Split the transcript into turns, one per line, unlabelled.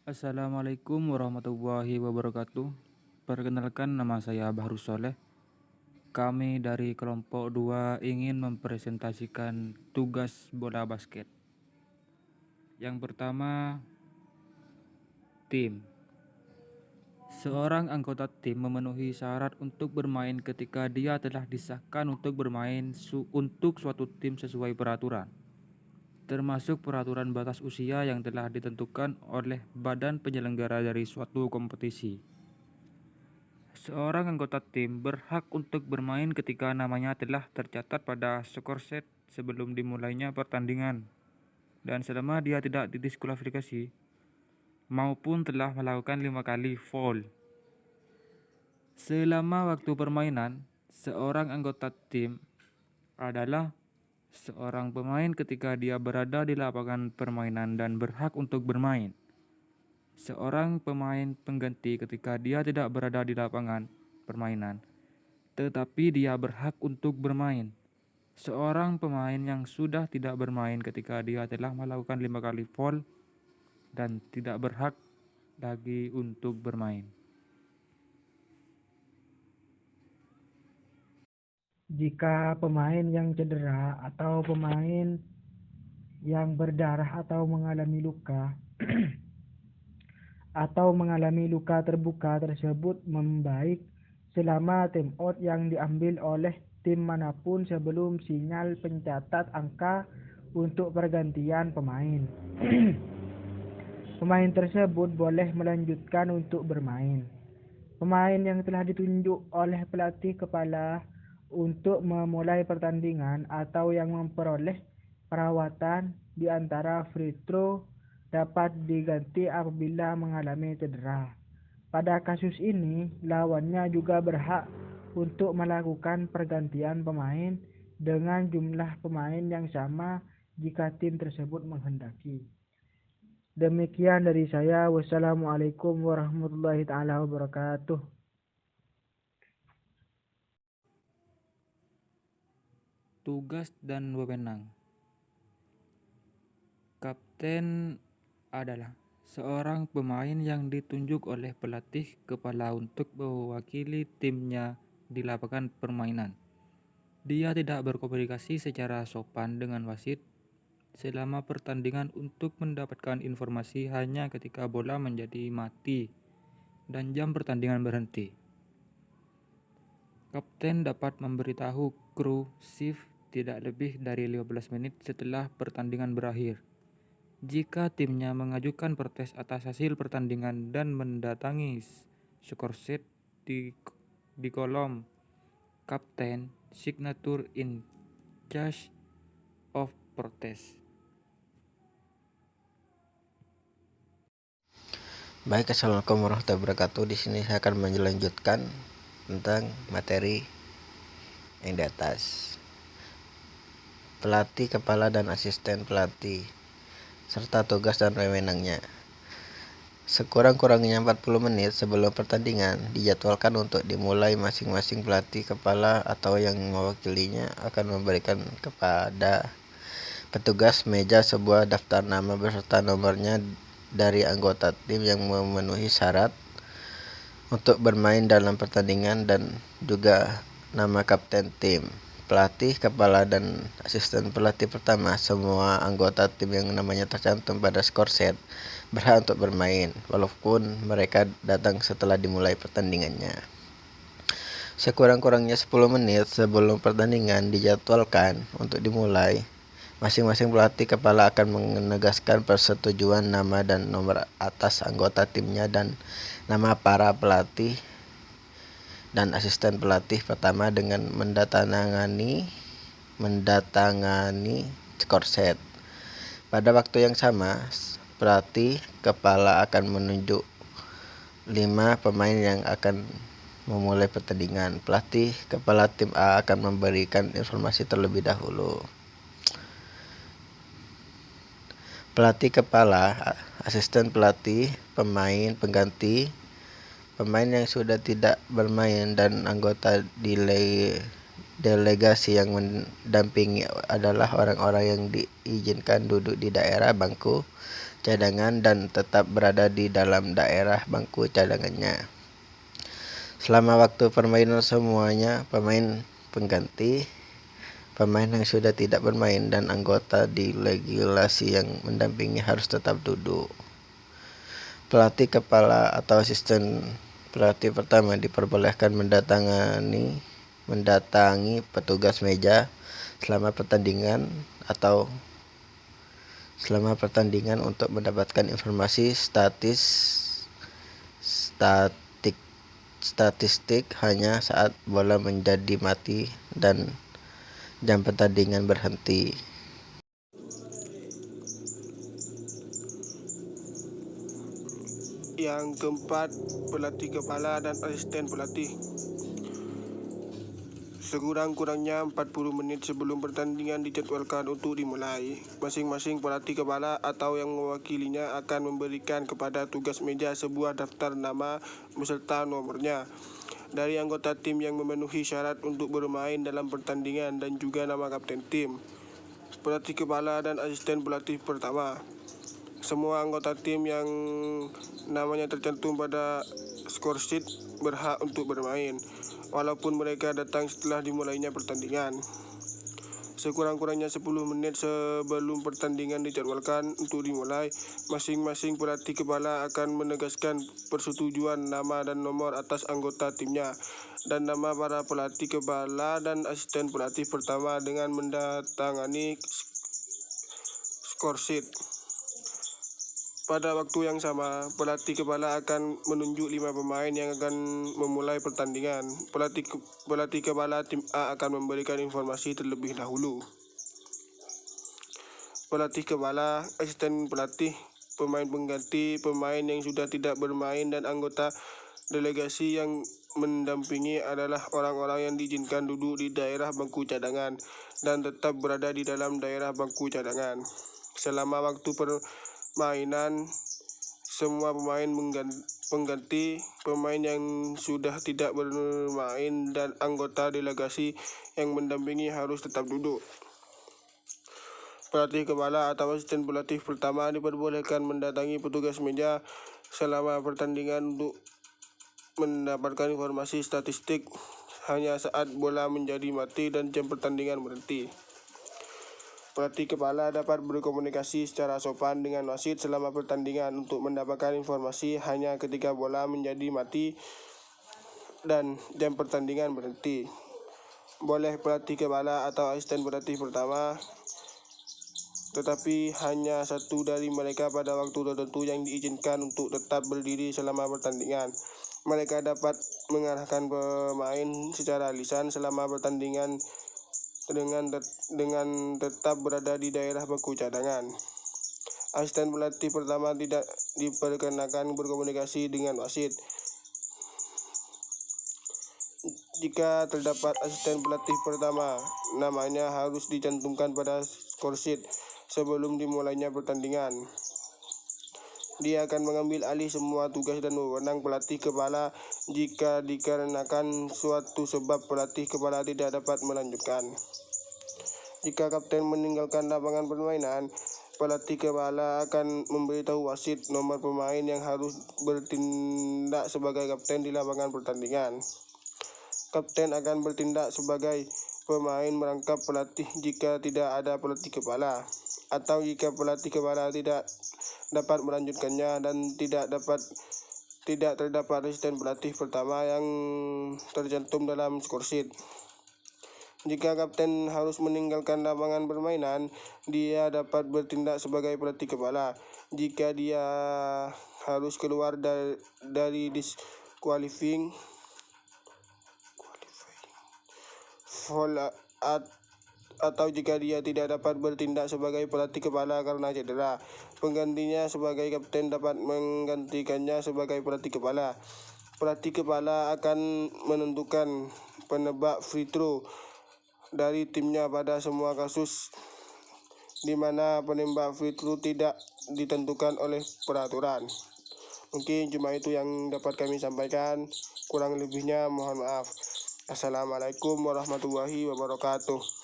Assalamualaikum warahmatullahi wabarakatuh. Perkenalkan, nama saya Bahrus Soleh. Kami dari kelompok 2 ingin mempresentasikan tugas bola basket. Yang pertama, tim. Seorang anggota tim memenuhi syarat untuk bermain ketika dia telah disahkan untuk bermain untuk suatu tim sesuai peraturan, termasuk peraturan batas usia yang telah ditentukan oleh badan penyelenggara dari suatu kompetisi. Seorang anggota tim berhak untuk bermain ketika namanya telah tercatat pada skor set sebelum dimulainya pertandingan dan selama dia tidak didiskualifikasi maupun telah melakukan 5 kali foul. Selama waktu permainan, seorang anggota tim adalah seorang pemain ketika dia berada di lapangan permainan dan berhak untuk bermain. Seorang pemain pengganti ketika dia tidak berada di lapangan permainan, tetapi dia berhak untuk bermain. Seorang pemain yang sudah tidak bermain ketika dia telah melakukan 5 kali foul dan tidak berhak lagi untuk bermain.
Jika pemain yang cedera atau pemain yang berdarah atau mengalami luka atau mengalami luka terbuka tersebut membaik selama timeout yang diambil oleh tim manapun sebelum sinyal pencatat angka untuk pergantian pemain. Pemain tersebut boleh melanjutkan untuk bermain. Pemain yang telah ditunjuk oleh pelatih kepala untuk memulai pertandingan atau yang memperoleh perawatan di antara free throw dapat diganti apabila mengalami cedera. Pada kasus ini, lawannya juga berhak untuk melakukan pergantian pemain dengan jumlah pemain yang sama jika tim tersebut menghendaki. Demikian dari saya. Wassalamualaikum warahmatullahi taala wabarakatuh.
Tugas dan wewenang. Kapten adalah seorang pemain yang ditunjuk oleh pelatih kepala untuk mewakili timnya di lapangan permainan. Dia tidak berkomunikasi secara sopan dengan wasit selama pertandingan untuk mendapatkan informasi hanya ketika bola menjadi mati dan jam pertandingan berhenti. Kapten dapat memberitahu kru shift tidak lebih dari 15 menit setelah pertandingan berakhir. Jika timnya mengajukan protes atas hasil pertandingan dan mendatangi skor sheet di kolom kapten signature in charge of protest.
Baik, assalamualaikum warahmatullahi wabarakatuh. Di sini saya akan melanjutkan tentang materi yang di atas. Pelatih, kepala, dan asisten pelatih, serta tugas dan wewenangnya. Sekurang-kurangnya 40 menit sebelum pertandingan dijadwalkan untuk dimulai. Masing-masing pelatih, kepala, atau yang mewakilinya akan memberikan kepada petugas meja sebuah daftar nama beserta nomornya dari anggota tim yang memenuhi syarat untuk bermain dalam pertandingan dan juga nama kapten tim, pelatih, kepala, dan asisten pelatih pertama. Semua anggota tim yang namanya tercantum pada skor set berhak untuk bermain walaupun mereka datang setelah dimulai pertandingannya. Sekurang-kurangnya 10 menit sebelum pertandingan dijadwalkan untuk dimulai, masing-masing pelatih kepala akan menegaskan persetujuan nama dan nomor atas anggota timnya dan nama para pelatih dan asisten pelatih pertama dengan mendatangani skor set. Pada waktu yang sama, pelatih kepala akan menunjuk 5 pemain yang akan memulai pertandingan. Pelatih kepala tim A akan memberikan informasi terlebih dahulu. Pelatih kepala, asisten pelatih, pemain pengganti, pemain yang sudah tidak bermain, dan anggota delegasi yang mendampingi adalah orang-orang yang diizinkan duduk di daerah bangku cadangan dan tetap berada di dalam daerah bangku cadangannya. Selama waktu permainan semuanya pemain pengganti, pemain yang sudah tidak bermain dan anggota delegasi yang mendampingi harus tetap duduk. Pelatih kepala atau asisten pelatih pertama diperbolehkan mendatangi petugas meja selama pertandingan untuk mendapatkan informasi statistik hanya saat bola menjadi mati dan jam pertandingan berhenti.
Yang keempat, pelatih kepala dan asisten pelatih. Sekurang-kurangnya 40 menit sebelum pertandingan dijadwalkan untuk dimulai. Masing-masing pelatih kepala atau yang mewakilinya akan memberikan kepada tugas meja sebuah daftar nama beserta nomornya dari anggota tim yang memenuhi syarat untuk bermain dalam pertandingan dan juga nama kapten tim. Pelatih kepala dan asisten pelatih pertama. Semua anggota tim yang namanya tercantum pada scoresheet berhak untuk bermain, walaupun mereka datang setelah dimulainya pertandingan. Sekurang-kurangnya 10 menit sebelum pertandingan dijadwalkan untuk dimulai, masing-masing pelatih kepala akan menegaskan persetujuan nama dan nomor atas anggota timnya dan nama para pelatih kepala dan asisten pelatih pertama dengan mendatangani scoresheet. Pada waktu yang sama, pelatih kepala akan menunjuk 5 pemain yang akan memulai pertandingan. Pelatih kepala tim A akan memberikan informasi terlebih dahulu. Pelatih kepala, asisten pelatih, pemain pengganti, pemain yang sudah tidak bermain dan anggota delegasi yang mendampingi adalah orang-orang yang diizinkan duduk di daerah bangku cadangan dan tetap berada di dalam daerah bangku cadangan. Selama waktu permainan, semua pemain pengganti, pemain yang sudah tidak bermain dan anggota delegasi yang mendampingi harus tetap duduk. Pelatih kepala atau asisten pelatih pertama diperbolehkan mendatangi petugas meja selama pertandingan untuk mendapatkan informasi statistik hanya saat bola menjadi mati dan jam pertandingan berhenti. Pelatih kepala dapat berkomunikasi secara sopan dengan wasit selama pertandingan untuk mendapatkan informasi hanya ketika bola menjadi mati dan jam pertandingan berhenti. Boleh pelatih kepala atau asisten pelatih pertama, tetapi hanya satu dari mereka pada waktu tertentu yang diizinkan untuk tetap berdiri selama pertandingan. Mereka dapat mengarahkan pemain secara lisan selama pertandingan dengan tetap berada di daerah bangku cadangan. Asisten pelatih pertama tidak diperkenakan berkomunikasi dengan wasit. Jika terdapat asisten pelatih pertama, namanya harus dicantumkan pada scoresheet sebelum dimulainya pertandingan. Dia akan mengambil alih semua tugas dan wewenang pelatih kepala jika dikarenakan suatu sebab pelatih kepala tidak dapat melanjutkan. Jika kapten meninggalkan lapangan permainan, pelatih kepala akan memberitahu wasit nomor pemain yang harus bertindak sebagai kapten di lapangan pertandingan. Kapten akan bertindak sebagai pemain merangkap pelatih jika tidak ada pelatih kepala, atau jika pelatih kepala tidak dapat melanjutkannya dan tidak terdapat asisten pelatih pertama yang tercantum dalam scoresheet. Jika kapten harus meninggalkan lapangan permainan, dia dapat bertindak sebagai pelatih kepala. Jika dia harus keluar dari disqualifying foul atau jika dia tidak dapat bertindak sebagai pelatih kepala karena cedera, penggantinya sebagai kapten dapat menggantikannya sebagai pelatih kepala. Pelatih kepala akan menentukan penebak free throw dari timnya pada semua kasus di mana penembak free throw tidak ditentukan oleh peraturan. Mungkin cuma itu yang dapat kami sampaikan, kurang lebihnya mohon maaf. Assalamualaikum warahmatullahi wabarakatuh.